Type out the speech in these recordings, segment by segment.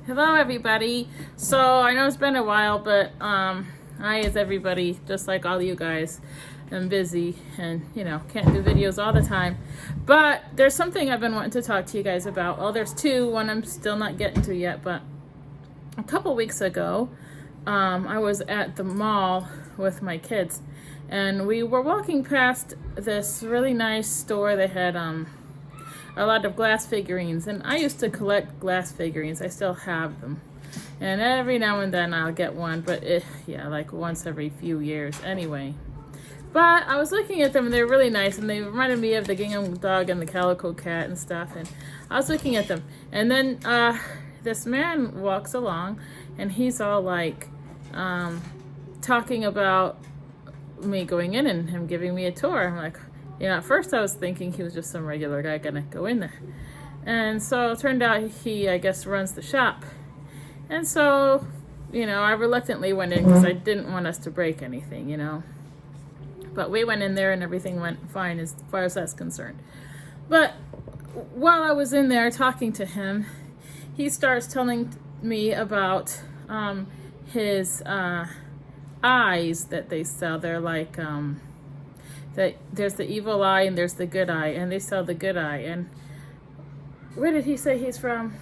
Hello everybody. So I know it's been a while, but I, as everybody, just like all you guys, am busy and can't do videos all the time. But there's something I've been wanting to talk to you guys about. Well, there's two. One I'm still not getting to yet, but a couple weeks ago, I was at the mall with my kids, and we were walking past this really nice store. They had a lot of glass figurines, and I used to collect glass figurines. I still have them, and every now and then I'll get one, but like once every few years anyway. But I was looking at them, and they're really nice, and they reminded me of the gingham dog and the calico cat and stuff, and I was looking at them, and then this man walks along, and he's all like talking about me going in and him giving me a tour. I'm like, at first I was thinking he was just some regular guy gonna go in there. And so it turned out he, I guess, runs the shop. And so, I reluctantly went in because I didn't want us to break anything, But we went in there and everything went fine as far as that's concerned. But while I was in there talking to him, he starts telling me about his eyes that they sell. They're like, that there's the evil eye and there's the good eye, and they sell the good eye. And where did he say he's from?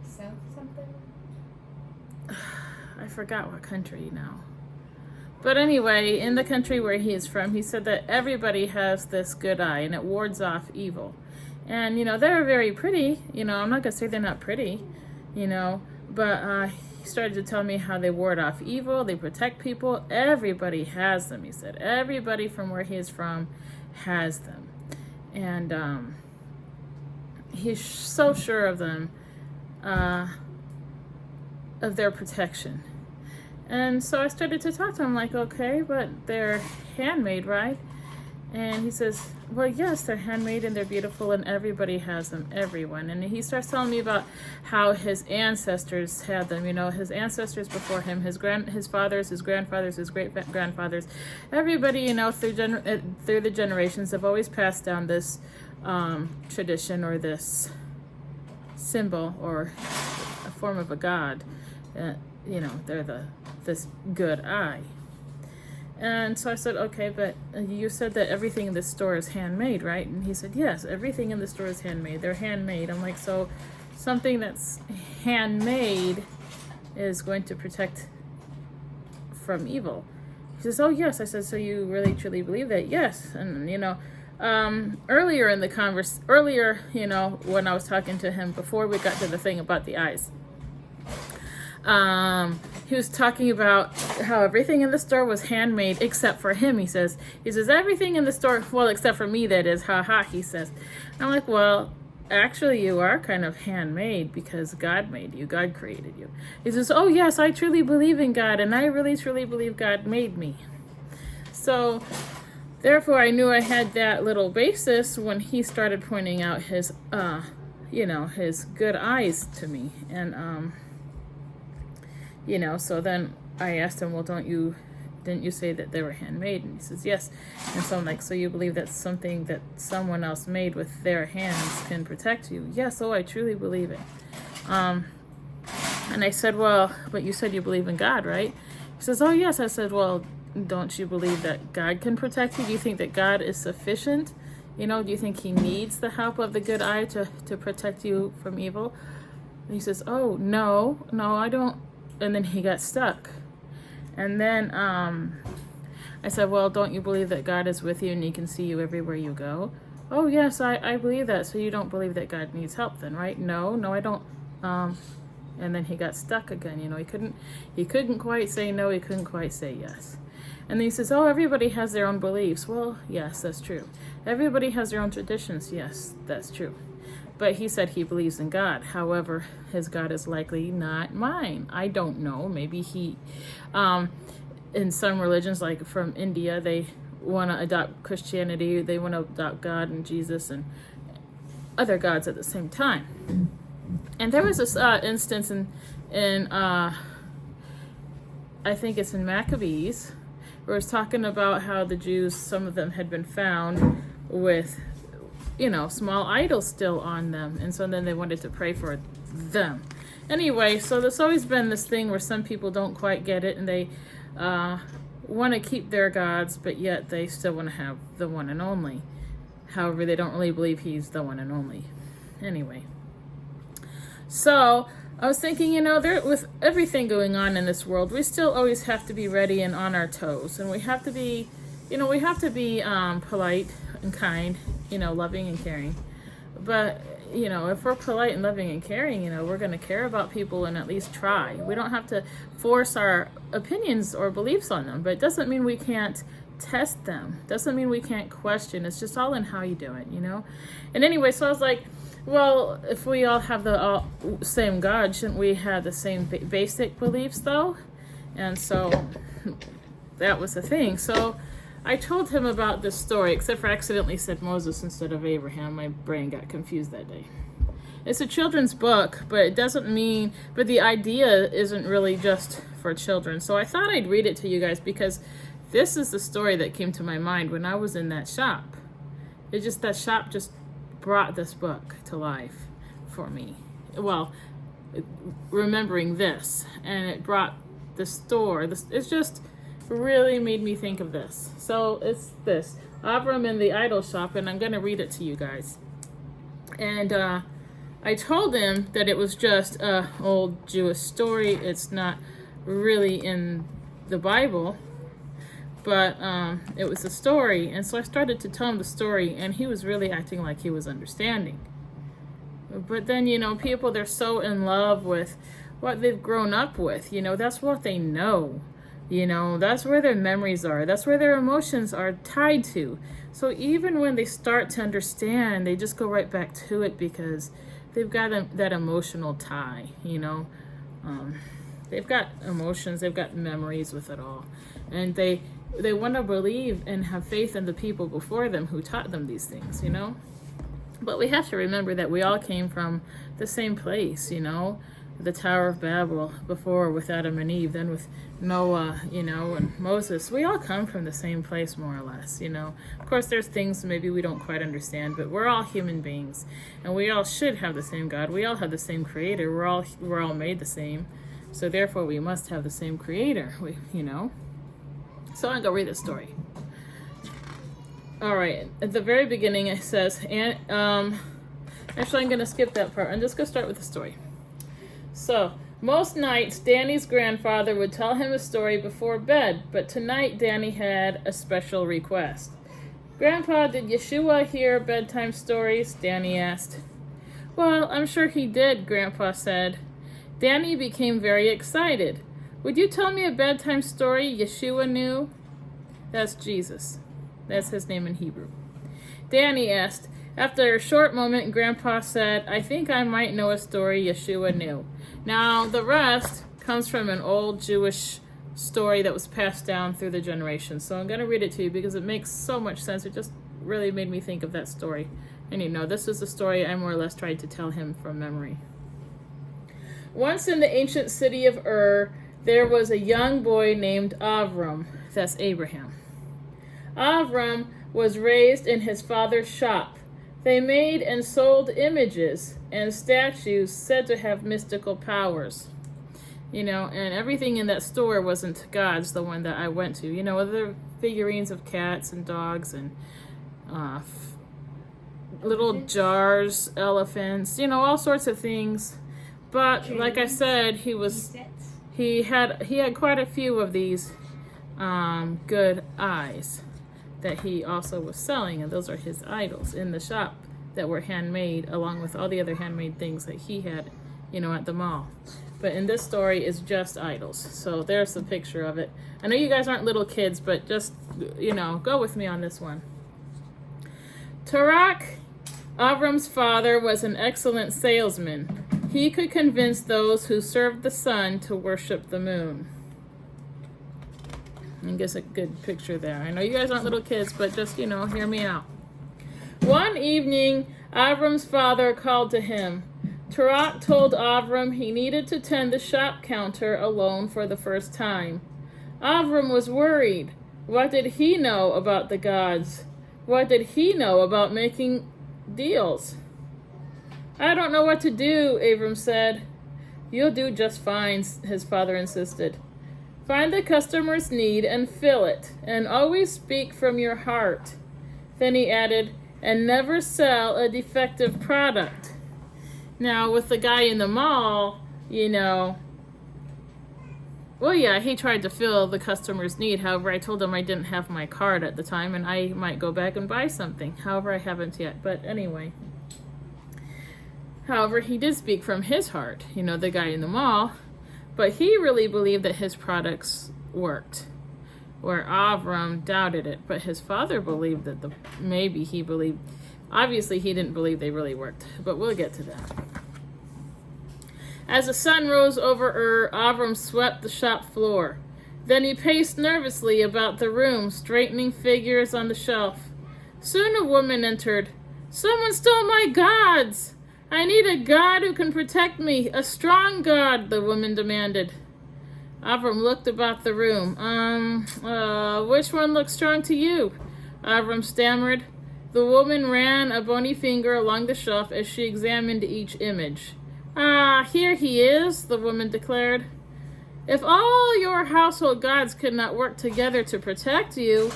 South something? I forgot what country now. But anyway, in the country where he is from, he said that everybody has this good eye and it wards off evil. And, they're very pretty. I'm not going to say they're not pretty, but he started to tell me how they ward off evil, they protect people. Everybody has them, he said. Everybody from where he is from has them. And he's so sure of them, of their protection. And so I started to talk to him like, okay, but they're handmade, right? And he says, well, yes, they're handmade and they're beautiful and everybody has them, everyone. And he starts telling me about how his ancestors had them, his ancestors before him, his fathers, his grandfathers, his great-grandfathers. Everybody, through the generations have always passed down this tradition or this symbol or a form of a god. They're this good eye. And so I said, okay, but you said that everything in this store is handmade, right? And he said, yes, everything in the store is handmade. They're handmade. I'm like, so something that's handmade is going to protect from evil. He says, oh, yes. I said, so you really, truly believe that? Yes. And, earlier in the when I was talking to him before we got to the thing about the eyes, he was talking about how everything in the store was handmade except for him. He says everything in the store, well, except for me, that is, he says. I'm like, well, actually you are kind of handmade because God made you, God created you. He says, oh yes, I truly believe in God, and I really truly believe God made me. So therefore I knew I had that little basis when he started pointing out his his good eyes to me. And so then I asked him, well, didn't you say that they were handmade? And he says, yes. And so I'm like, so you believe that something that someone else made with their hands can protect you? Yes, I truly believe it. And I said, well, but you said you believe in God, right? He says, oh, yes. I said, well, don't you believe that God can protect you? Do you think that God is sufficient? Do you think he needs the help of the good eye to protect you from evil? And he says, oh, no, I don't. And then he got stuck. And then I said, well, don't you believe that God is with you and he can see you everywhere you go? Oh, yes, I believe that. So you don't believe that God needs help then, right? No, I don't. And then he got stuck again. He couldn't quite say no. He couldn't quite say yes. And then he says, oh, everybody has their own beliefs. Well, yes, that's true. Everybody has their own traditions. Yes, that's true. But he said he believes in God. However, his God is likely not mine. I don't know. Maybe he, in some religions, like from India, they want to adopt Christianity. They want to adopt God and Jesus and other gods at the same time. And there was this instance in I think it's in Maccabees, where it's talking about how the Jews, some of them had been found with small idols still on them. And so then they wanted to pray for them. Anyway, so there's always been this thing where some people don't quite get it, and they want to keep their gods, but yet they still want to have the one and only. However, they don't really believe he's the one and only. Anyway, so I was thinking, with everything going on in this world, we still always have to be ready and on our toes, and we have to be, polite and kind, loving and caring. But if we're polite and loving and caring, we're going to care about people and at least try. We don't have to force our opinions or beliefs on them, but it doesn't mean we can't test them. Doesn't mean we can't question. It's just all in how you do it, And anyway, so I was like, well, if we all have the same God, shouldn't we have the same basic beliefs, though? And so that was the thing. So I told him about this story, except for I accidentally said Moses instead of Abraham. My brain got confused that day. It's a children's book, but but the idea isn't really just for children. So I thought I'd read it to you guys because this is the story that came to my mind when I was in that shop. That shop just brought this book to life for me. Well, remembering this, and it brought the store. It's just really made me think of this. So it's this, Avram in the idol shop, and I'm going to read it to you guys. And I told him that it was just an old Jewish story. It's not really in the Bible, but it was a story. And so I started to tell him the story, and he was really acting like he was understanding. But then, people, they're so in love with what they've grown up with. That's what they know. That's where their memories are. That's where their emotions are tied to. So even when they start to understand, they just go right back to it because they've got that emotional tie, They've got emotions, they've got memories with it all. And they want to believe and have faith in the people before them who taught them these things, But we have to remember that we all came from the same place, the Tower of Babel before with Adam and Eve, then with Noah, and Moses. We all come from the same place, more or less, Of course, there's things maybe we don't quite understand, but we're all human beings, and we all should have the same God. We all have the same Creator. We're all made the same, so therefore we must have the same Creator. So I'm gonna read the story. All right, at the very beginning it says, actually I'm gonna skip that part. I'm just gonna start with the story. So, most nights, Danny's grandfather would tell him a story before bed, but tonight Danny had a special request. Grandpa, did Yeshua hear bedtime stories? Danny asked. Well, I'm sure he did, Grandpa said. Danny became very excited. Would you tell me a bedtime story Yeshua knew? That's Jesus. That's his name in Hebrew. Danny asked. After a short moment, Grandpa said, I think I might know a story Yeshua knew. Now, the rest comes from an old Jewish story that was passed down through the generations. So I'm going to read it to you because it makes so much sense. It just really made me think of that story. And this is the story I more or less tried to tell him from memory. Once in the ancient city of Ur, there was a young boy named Avram. That's Abraham. Avram was raised in his father's shop. They made and sold images and statues said to have mystical powers. And everything in that store wasn't God's, the one that I went to. The figurines of cats and dogs and little jars, elephants, all sorts of things. But like I said, he had quite a few of these good eyes that he also was selling, and those are his idols in the shop that were handmade, along with all the other handmade things that he had, at the mall. But in this story, it's just idols. So there's the picture of it. I know you guys aren't little kids, but just, go with me on this one. Tarak, Avram's father, was an excellent salesman. He could convince those who served the sun to worship the moon. I guess a good picture there. I know you guys aren't little kids, but just, hear me out. One evening, Avram's father called to him. Tarak told Avram he needed to tend the shop counter alone for the first time. Avram was worried. What did he know about the gods? What did he know about making deals. I don't know what to do, Avram said. You'll do just fine, his father insisted. Find the customer's need and fill it, and always speak from your heart. Then he added, and never sell a defective product. Now, with the guy in the mall, you know, well, yeah, he tried to fill the customer's need. However, I told him I didn't have my card at the time, and I might go back and buy something. However, I haven't yet, but anyway. However, he did speak from his heart, you know, the guy in the mall, but he really believed that his products worked, where Avram doubted it, but his father believed that obviously he didn't believe they really worked, but we'll get to that. As the sun rose over Avram swept the shop floor. Then he paced nervously about the room, straightening figures on the shelf. Soon a woman entered. Someone stole my gods! I need a god who can protect me, a strong god, the woman demanded. Avram looked about the room. Which one looks strong to you? Avram stammered. The woman ran a bony finger along the shelf as she examined each image. Here he is, the woman declared. If all your household gods could not work together to protect you,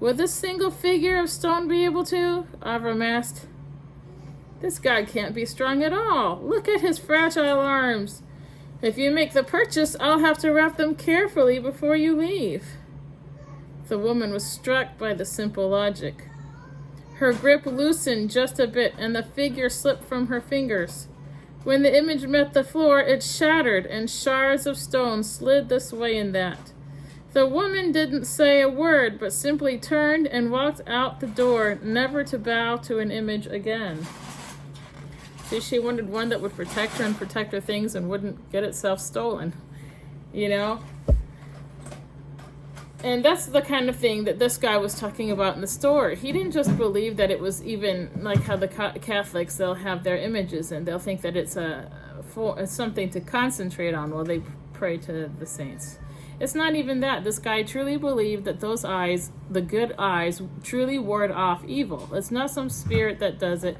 would this single figure of stone be able to? Avram asked. This god can't be strong at all. Look at his fragile arms. If you make the purchase, I'll have to wrap them carefully before you leave. The woman was struck by the simple logic. Her grip loosened just a bit, and the figure slipped from her fingers. When the image met the floor, it shattered, and shards of stone slid this way and that. The woman didn't say a word, but simply turned and walked out the door, never to bow to an image again. See, she wanted one that would protect her and protect her things and wouldn't get itself stolen, you know? And that's the kind of thing that this guy was talking about in the store. He didn't just believe that it was even like how the Catholics, they'll have their images and they'll think that it's something to concentrate on while they pray to the saints. It's not even that. This guy truly believed that those eyes, the good eyes, truly ward off evil. It's not some spirit that does it.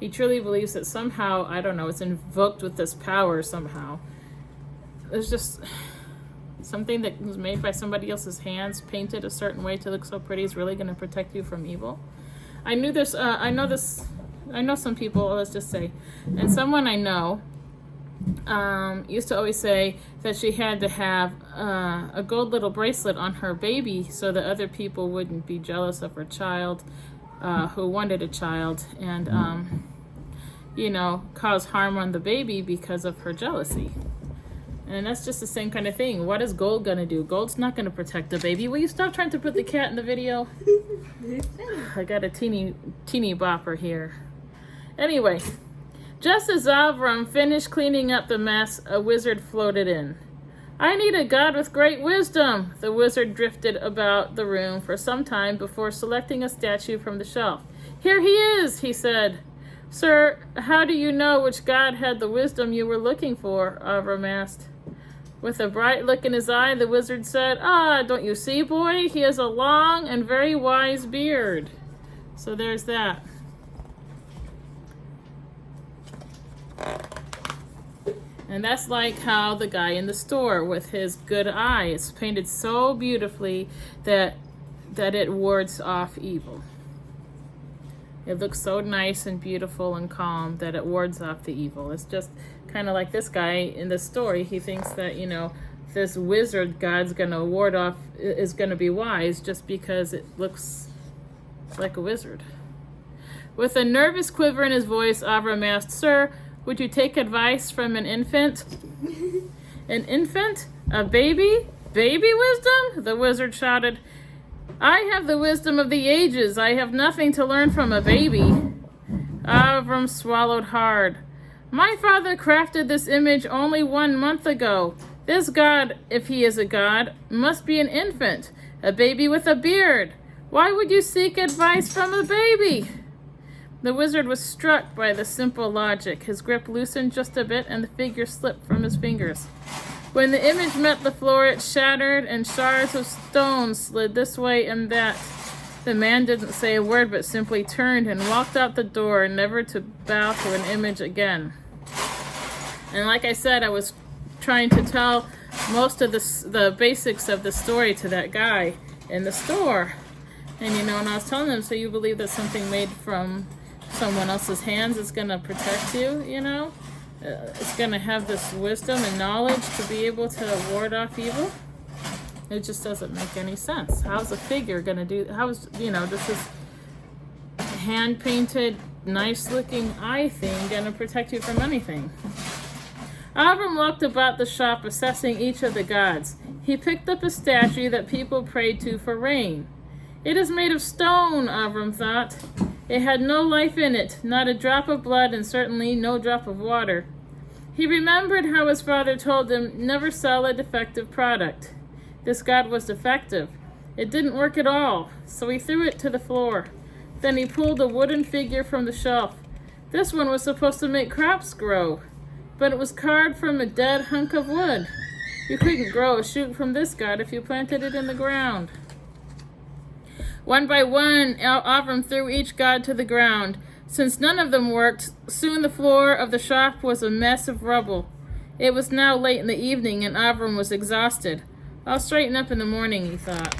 He truly believes that somehow, I don't know, it's invoked with this power somehow. There's just something that was made by somebody else's hands, painted a certain way to look so pretty, is really going to protect you from evil. I know some people, let's just say, and someone I know used to always say that she had to have a gold little bracelet on her baby so that other people wouldn't be jealous of her child who wanted a child and, cause harm on the baby because of her jealousy. And that's just the same kind of thing. What is gold going to do? Gold's not going to protect the baby. Will you stop trying to put the cat in the video? I got a teeny bopper here. Anyway, just as Avram finished cleaning up the mess, a wizard floated in. I need a god with great wisdom. The wizard drifted about the room for some time before selecting a statue from the shelf. Here he is, he said. Sir, how do you know which god had the wisdom you were looking for? Avram asked. With a bright look in his eye, the wizard said, don't you see, boy? He has a long and very wise beard. So there's that. And that's like how the guy in the store with his good eye is painted so beautifully that it wards off evil. It looks so nice and beautiful and calm that it wards off the evil. It's just kind of like this guy in the story. He thinks that, this wizard god's going to ward off, is going to be wise just because it looks like a wizard. With a nervous quiver in his voice, Avram asked, Sir, would you take advice from an infant? An infant? A baby? Baby wisdom? The wizard shouted. I have the wisdom of the ages. I have nothing to learn from a baby. Avram swallowed hard. My father crafted this image only 1 month ago. This god, if he is a god, must be an infant, a baby with a beard. Why would you seek advice from a baby? The wizard was struck by the simple logic. His grip loosened just a bit and the figure slipped from his fingers. When the image met the floor, it shattered and shards of stone slid this way and that. The man didn't say a word, but simply turned and walked out the door, never to bow to an image again. And like I said, I was trying to tell most of the basics of the story to that guy in the store. And and I was telling them, so you believe that something made from someone else's hands is going to protect you, It's going to have this wisdom and knowledge to be able to ward off evil? It just doesn't make any sense. How's a figure going to do, this is hand-painted, nice-looking eye thing going to protect you from anything? Avram walked about the shop, assessing each of the gods. He picked up a statue that people prayed to for rain. It is made of stone, Avram thought. It had no life in it, not a drop of blood, and certainly no drop of water. He remembered how his father told him, never sell a defective product. This god was defective. It didn't work at all, so he threw it to the floor. Then he pulled a wooden figure from the shelf. This one was supposed to make crops grow, but it was carved from a dead hunk of wood. You couldn't grow a shoot from this god if you planted it in the ground. One by one, Avram threw each god to the ground. Since none of them worked, soon the floor of the shop was a mess of rubble. It was now late in the evening, and Avram was exhausted. I'll straighten up in the morning, he thought.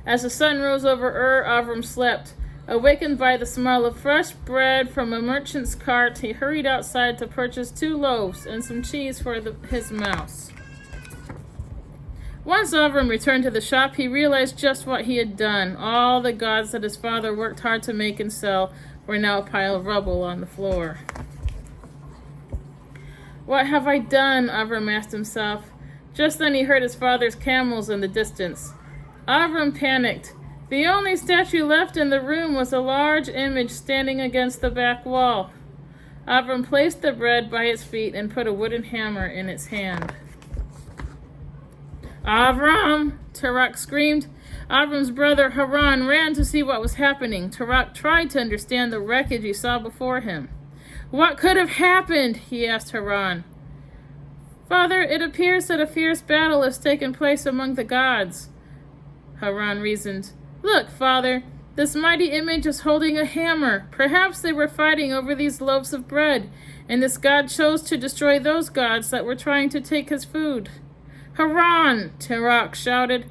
As the sun rose over Avram slept. Awakened by the smell of fresh bread from a merchant's cart, he hurried outside to purchase 2 loaves and some cheese for his mouse. Once Avram returned to the shop, he realized just what he had done. All the gods that his father worked hard to make and sell were now a pile of rubble on the floor. What have I done? Avram asked himself. Just then he heard his father's camels in the distance. Avram panicked. The only statue left in the room was a large image standing against the back wall. Avram placed the bread by its feet and put a wooden hammer in its hand. Avram! Tarak screamed. Avram's brother Haran ran to see what was happening. Tarak tried to understand the wreckage he saw before him. What could have happened? He asked Haran. Father, it appears that a fierce battle has taken place among the gods. Haran reasoned. Look, Father, this mighty image is holding a hammer. Perhaps they were fighting over these loaves of bread, and this god chose to destroy those gods that were trying to take his food. Haran! Tarak shouted.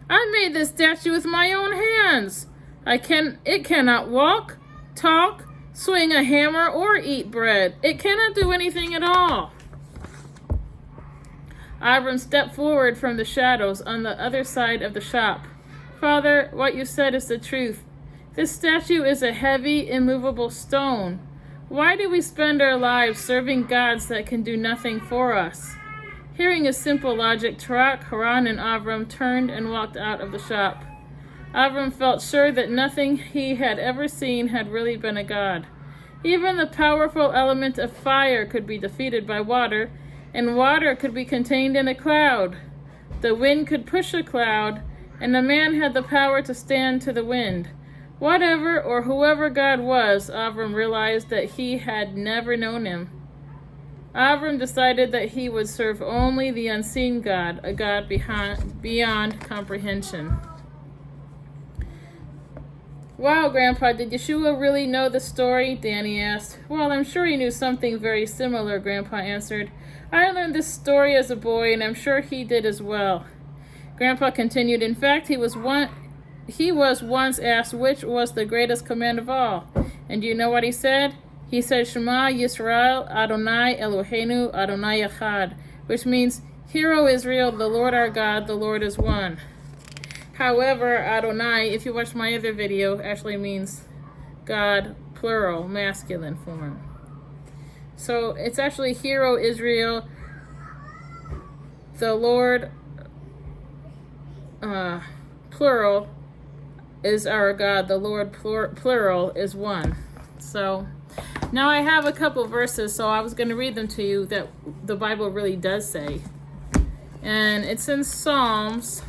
I made this statue with my own hands. It cannot walk, talk, swing a hammer, or eat bread. It cannot do anything at all. Avram stepped forward from the shadows on the other side of the shop. Father, what you said is the truth. This statue is a heavy, immovable stone. Why do we spend our lives serving gods that can do nothing for us? Hearing his simple logic, Tarak, Haran, and Avram turned and walked out of the shop. Avram felt sure that nothing he had ever seen had really been a god. Even the powerful element of fire could be defeated by water, and water could be contained in a cloud. The wind could push a cloud, and a man had the power to stand to the wind. Whatever or whoever God was, Avram realized that he had never known him. Avram decided that he would serve only the unseen God, a God beyond comprehension. Wow, Grandpa, did Yeshua really know the story? Danny asked. Well, I'm sure he knew something very similar, Grandpa answered. I learned this story as a boy, and I'm sure he did as well. Grandpa continued, in fact, he was once asked which was the greatest command of all. And do you know what he said? He said, Shema Yisrael, Adonai Eloheinu, Adonai Echad, which means, Hear, O Israel, the Lord our God, the Lord is one. However, Adonai, if you watch my other video, actually means God, plural, masculine form. So it's actually Hear, O Israel, the Lord, plural, is our God. The Lord, plural, is one. So now I have a couple verses, so I was going to read them to you that the Bible really does say. And it's in Psalms.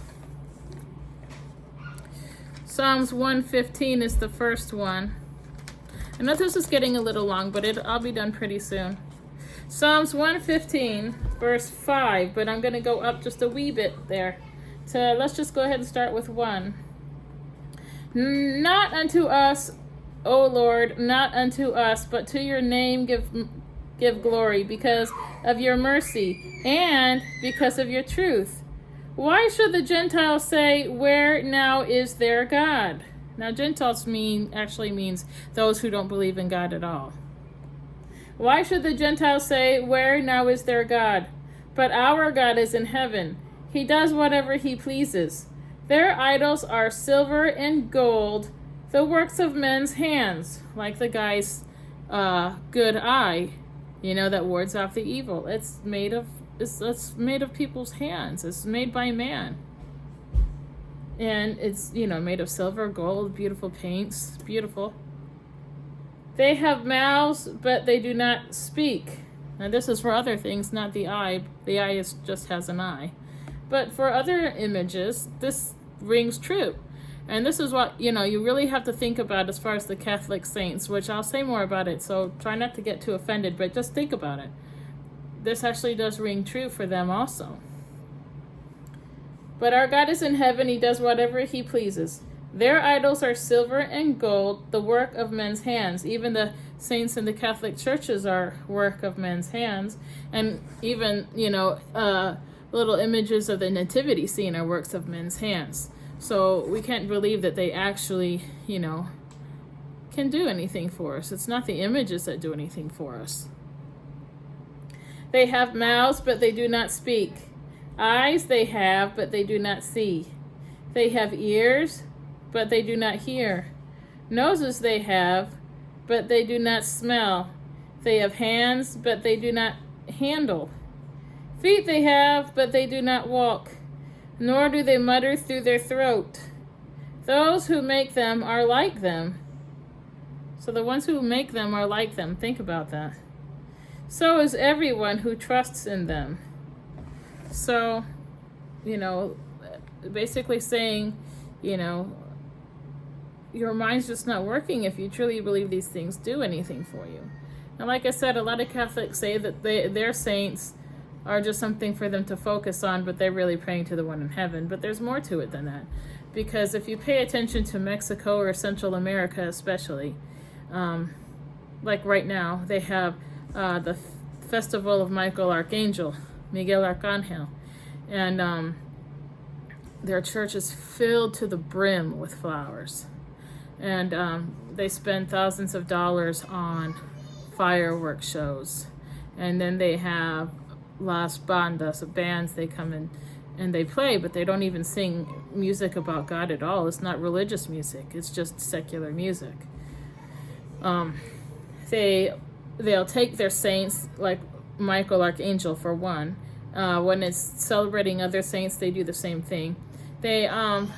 Psalms 115 is the first one. I know this is getting a little long, but I'll be done pretty soon. Psalms 115, verse 5, but I'm going to go up just a wee bit there. So let's just go ahead and start with 1. Not unto us, O Lord, not unto us, but to your name give glory, because of your mercy and because of your truth. Why should the Gentiles say, where now is their God? Now, Gentiles actually means those who don't believe in God at all. Why should the Gentiles say, where now is their God? But our God is in heaven. He does whatever he pleases. Their idols are silver and gold, the works of men's hands, like the guy's good eye, that wards off the evil. It's made of people's hands. It's made by man. And it's, made of silver, gold, beautiful paints, beautiful. They have mouths, but they do not speak. Now this is for other things, not the eye. The eye just has an eye. But for other images, this rings true. And this is what, you really have to think about as far as the Catholic saints, which I'll say more about it, so try not to get too offended, but just think about it. This actually does ring true for them also. But our God is in heaven. He does whatever he pleases. Their idols are silver and gold, the work of men's hands. Even the saints in the Catholic churches are work of men's hands. And even, little images of the nativity scene are works of men's hands. So we can't believe that they actually, can do anything for us. It's not the images that do anything for us. They have mouths, but they do not speak. Eyes they have, but they do not see. They have ears, but they do not hear. Noses they have, but they do not smell. They have hands, but they do not handle. Feet they have, but they do not walk, nor do they mutter through their throat. Those who make them are like them. So the ones who make them are like them. Think about that. So is everyone who trusts in them. So, basically saying, your mind's just not working if you truly believe these things do anything for you. And like I said, a lot of Catholics say that their saints are just something for them to focus on, but they're really praying to the one in heaven. But there's more to it than that. Because if you pay attention to Mexico or Central America especially, like right now, they have the festival of Miguel Arcangel, and their church is filled to the brim with flowers, and they spend thousands of dollars on fireworks shows, and then they have las bandas, bands. They come in and they play, but they don't even sing music about God at all. It's not religious music, it's just secular music. They'll take their saints, like Michael Archangel for one. When it's celebrating other saints, they do the same thing. They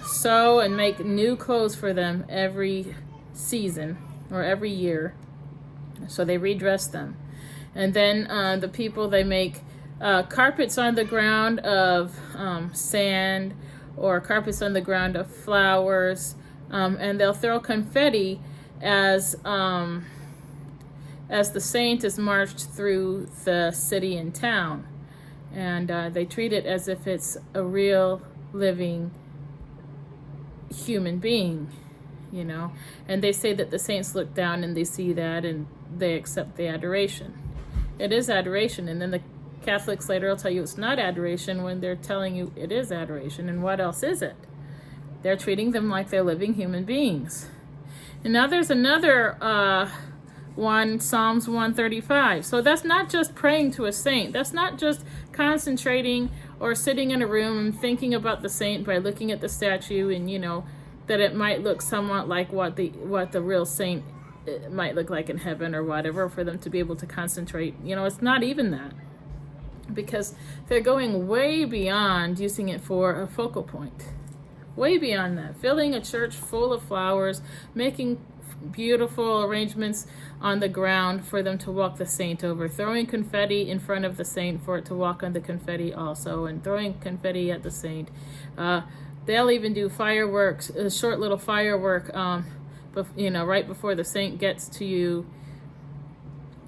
sew and make new clothes for them every season or every year. So they redress them. And then the people, they make carpets on the ground of sand, or carpets on the ground of flowers, and they'll throw confetti as the saint is marched through the city and town. And they treat it as if it's a real living human being, and they say that the saints look down and they see that and they accept the adoration. It is adoration. And then the Catholics later will tell you it's not adoration when they're telling you it is adoration. And what else is it? They're treating them like they're living human beings. And now there's another one, Psalms 135. So that's not just praying to a saint. That's not just concentrating or sitting in a room and thinking about the saint by looking at the statue and, that it might look somewhat like what the real saint might look like in heaven or whatever, for them to be able to concentrate. It's not even that. Because they're going way beyond using it for a focal point. Way beyond that. Filling a church full of flowers, making beautiful arrangements on the ground for them to walk the saint over, throwing confetti in front of the saint for it to walk on the confetti also, and throwing confetti at the saint. They'll even do fireworks, a short little firework, right before the saint gets to you.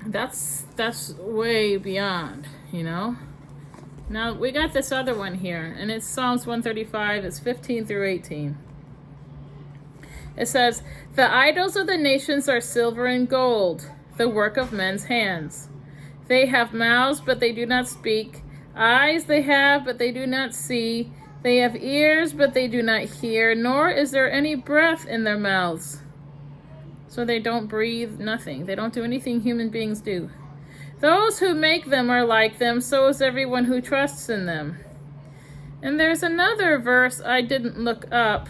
That's way beyond, Now we got this other one here, and it's Psalms 135. It's 15 through 18. It says, the idols of the nations are silver and gold, the work of men's hands. They have mouths, but they do not speak. Eyes they have, but they do not see. They have ears, but they do not hear, nor is there any breath in their mouths. So they don't breathe, nothing. They don't do anything human beings do. Those who make them are like them, so is everyone who trusts in them. And there's another verse I didn't look up,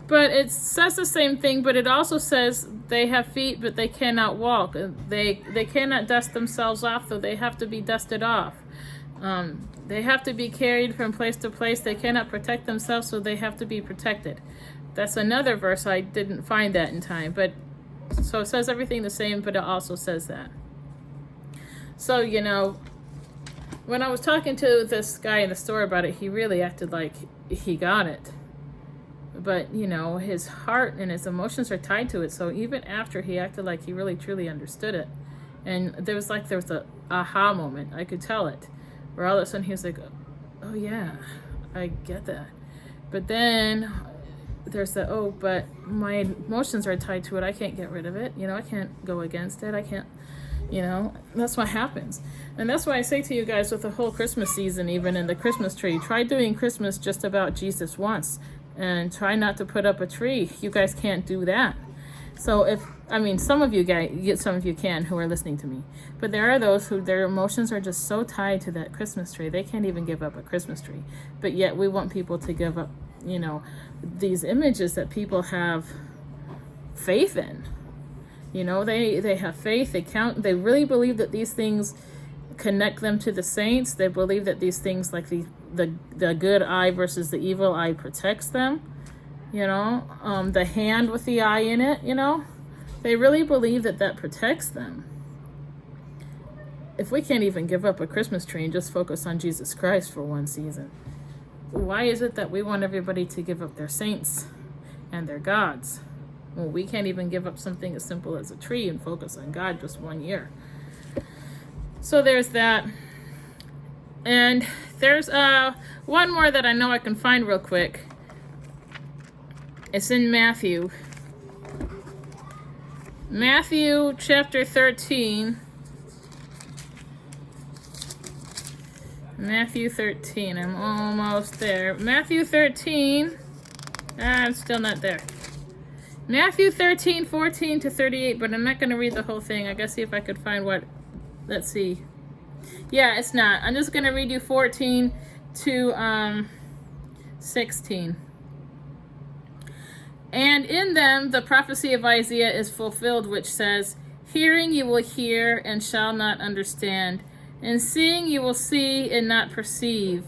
but it says the same thing, but it also says they have feet, but they cannot walk. They cannot dust themselves off, though they have to be dusted off. They have to be carried from place to place. They cannot protect themselves, so they have to be protected. That's another verse. I didn't find that in time, but so it says everything the same, but it also says that. So, you know, when I was talking to this guy in the store about it, he really acted like he got it. But, you know, his heart and his emotions are tied to it. So even after, he acted like he really, truly understood it. And there was a aha moment. I could tell it. Where all of a sudden he was like, oh yeah, I get that. But then there's the, oh, but my emotions are tied to it. I can't get rid of it. You know, I can't go against it. I can't, you know, that's what happens. And that's why I say to you guys with the whole Christmas season, even in the Christmas tree, try doing Christmas just about Jesus once. And try not to put up a tree. You guys can't do that. So some of you guys, some of you can who are listening to me. But there are those who their emotions are just so tied to that Christmas tree, they can't even give up a Christmas tree. But yet we want people to give up, you know, these images that people have faith in. You know, they have faith, they really believe that these things connect them to the saints. They believe that these things like the good eye versus the evil eye protects them. You know, the hand with the eye in it, you know, they really believe that protects them. If we can't even give up a Christmas tree and just focus on Jesus Christ for one season, why is it that we want everybody to give up their saints and their gods? Well, we can't even give up something as simple as a tree and focus on God just 1 year. So there's that. And there's one more that I know I can find real quick. It's in Matthew. Matthew chapter 13. Matthew 13. I'm almost there. Matthew 13. I'm still not there. Matthew 13, 14 to 38, but I'm not going to read the whole thing. I gotta see if I could find what. Let's see. Yeah, it's not. I'm just going to read you 14 to 16. And in them the prophecy of Isaiah is fulfilled, which says, hearing you will hear and shall not understand, and seeing you will see and not perceive.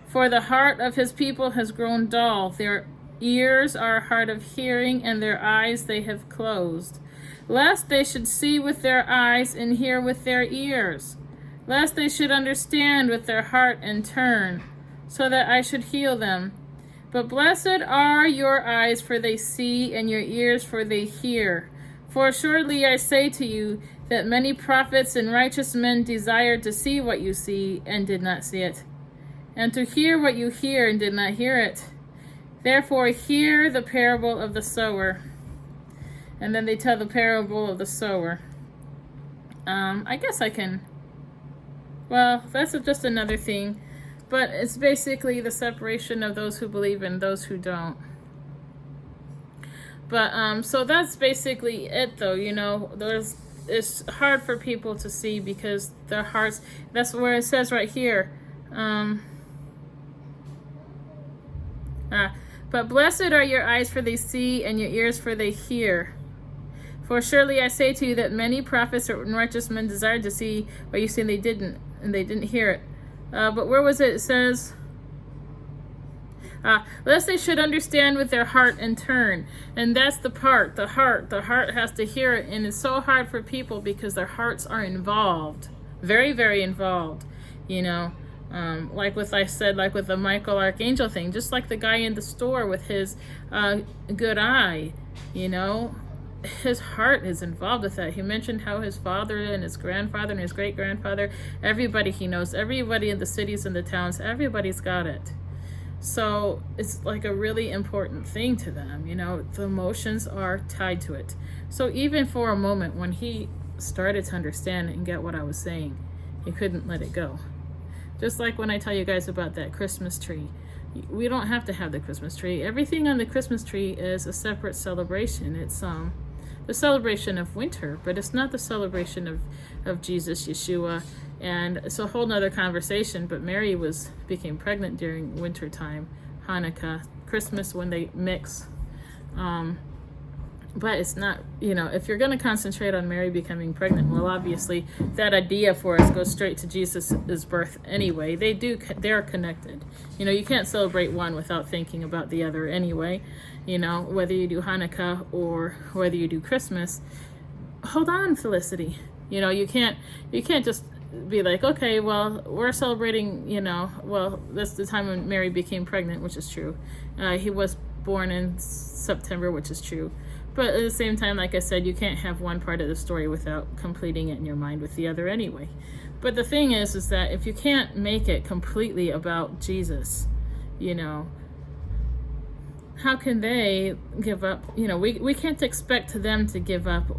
For the heart of his people has grown dull. Their ears are hard of hearing, and their eyes they have closed. Lest they should see with their eyes and hear with their ears. Lest they should understand with their heart and turn, so that I should heal them. But blessed are your eyes, for they see, and your ears, for they hear. For assuredly I say to you, that many prophets and righteous men desired to see what you see, and did not see it, and to hear what you hear, and did not hear it. Therefore hear the parable of the sower. And then they tell the parable of the sower. I guess I can... Well, that's just another thing. But it's basically the separation of those who believe and those who don't. But, so that's basically it, though. You know, it's hard for people to see because their hearts... That's where it says right here. But blessed are your eyes, for they see, and your ears, for they hear. For surely I say to you that many prophets and righteous men desired to see what you see, and they didn't hear it. But where was it? It says, lest they should understand with their heart and turn. And that's the part, the heart. The heart has to hear it, and it's so hard for people because their hearts are involved. Very, very involved, you know. Like with the Michael Archangel thing, just like the guy in the store with his good eye, you know, his heart is involved with that. He mentioned how his father and his grandfather and his great-grandfather, everybody he knows, everybody in the cities and the towns, everybody's got it. So it's like a really important thing to them. The emotions are tied to it. So even for a moment when he started to understand and get what I was saying, he couldn't let it go. Just like when I tell you guys about that Christmas tree. We don't have to have the Christmas tree. Everything on the Christmas tree is a separate celebration. It's the celebration of winter, but it's not the celebration of Jesus, Yeshua. And it's a whole nother conversation, but Mary became pregnant during winter time, Hanukkah, Christmas when they mix. But it's not, if you're going to concentrate on Mary becoming pregnant, well, obviously that idea for us goes straight to Jesus' birth anyway. They're connected. You can't celebrate one without thinking about the other anyway. Whether you do Hanukkah or whether you do Christmas. Hold on, Felicity. You can't just be like, okay, well, we're celebrating, well, that's the time when Mary became pregnant, which is true. He was born in September, which is true. But at the same time, like I said, you can't have one part of the story without completing it in your mind with the other anyway. But the thing is that if you can't make it completely about Jesus, how can they give up? We can't expect them to give up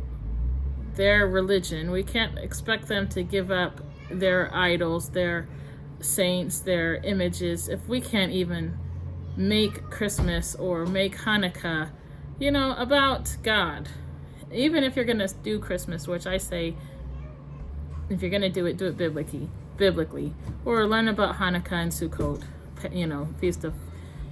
their religion. We can't expect them to give up their idols, their saints, their images, if we can't even make Christmas or make Hanukkah about God. Even if you're going to do Christmas, which I say, if you're going to do it biblically. Or learn about Hanukkah and Sukkot, Feast of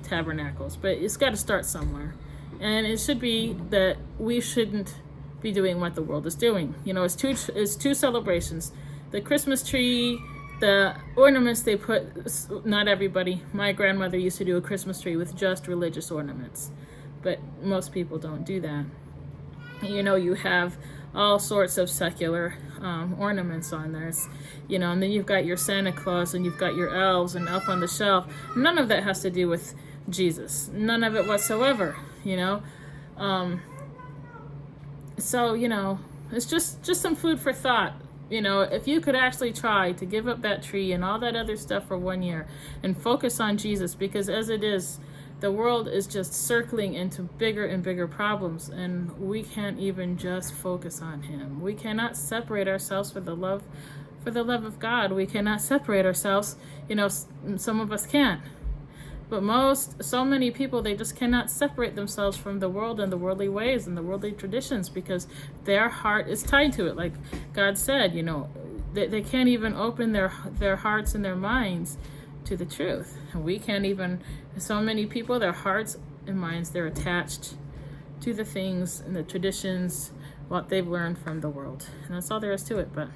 Tabernacles. But it's got to start somewhere. And it should be that we shouldn't be doing what the world is doing. It's two celebrations. The Christmas tree, the ornaments they put, not everybody. My grandmother used to do a Christmas tree with just religious ornaments. But most people don't do that. You have all sorts of secular ornaments on there. And then you've got your Santa Claus and you've got your elves and Elf on the Shelf. None of that has to do with Jesus. None of it whatsoever, So, it's just some food for thought. If you could actually try to give up that tree and all that other stuff for 1 year and focus on Jesus, because as it is, the world is just circling into bigger and bigger problems, and we can't even just focus on him. We cannot separate ourselves for the love of God. We cannot separate ourselves. Some of us can. But so many people, they just cannot separate themselves from the world and the worldly ways and the worldly traditions because their heart is tied to it. Like God said, they can't even open their hearts and their minds to the truth. And we can't even, so many people, their hearts and minds, they're attached to the things and the traditions, what they've learned from the world. And that's all there is to it. But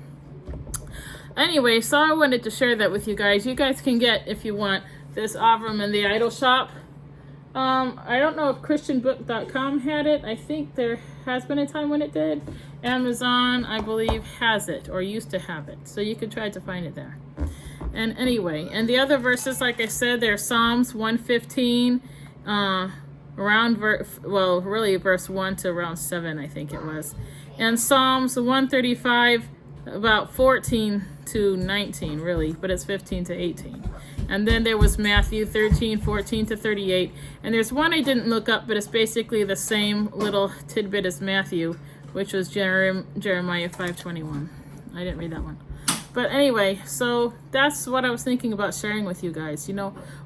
anyway, so I wanted to share that with you guys. You guys can get, if you want, this Avram and the Idol Shop. I don't know if christianbook.com had it. I think there has been a time when it did. Amazon, I believe, has it or used to have it. So you can try to find it there. And anyway, and the other verses, like I said, they're Psalms 115, really verse 1 to around 7, I think it was. And Psalms 135, about 14 to 19, really, but it's 15 to 18. And then there was Matthew 13, 14 to 38. And there's one I didn't look up, but it's basically the same little tidbit as Matthew, which was Jeremiah 5:21. I didn't read that one. But anyway, so that's what I was thinking about sharing with you guys.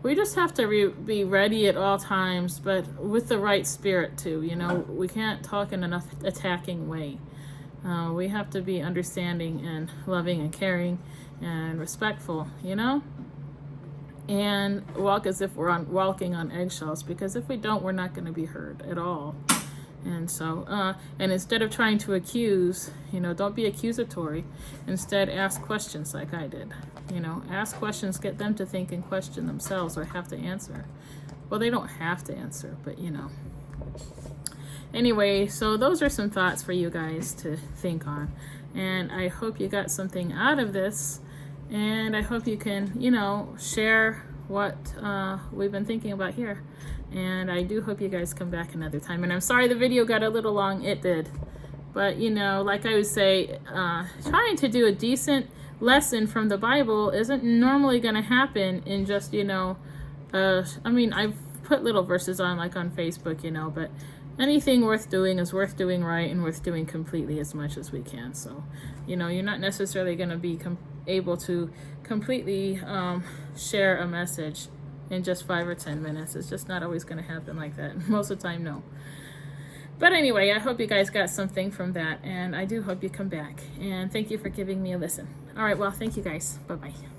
We just have to be ready at all times, but with the right spirit too. We can't talk in an attacking way. We have to be understanding and loving and caring and respectful, and walk as if we're walking on eggshells, because if we don't, we're not going to be heard at all. And so, and instead of trying to accuse, don't be accusatory. Instead, ask questions like I did. Ask questions, get them to think and question themselves or have to answer. Well, they don't have to answer, but Anyway, so those are some thoughts for you guys to think on. And I hope you got something out of this. And I hope you can, share what we've been thinking about here. And I do hope you guys come back another time. And I'm sorry the video got a little long. It did. But, like I would say, trying to do a decent lesson from the Bible isn't normally going to happen in just, I mean, I've put little verses on like on Facebook, you know, but anything worth doing is worth doing right and worth doing completely as much as we can. So, you know, you're not necessarily going to be able to completely share a message in just 5 or 10 minutes. It's just not always going to happen like that. Most of the time, no. But anyway, I hope you guys got something from that, and I do hope you come back. And thank you for giving me a listen. All right, well, thank you guys. Bye-bye.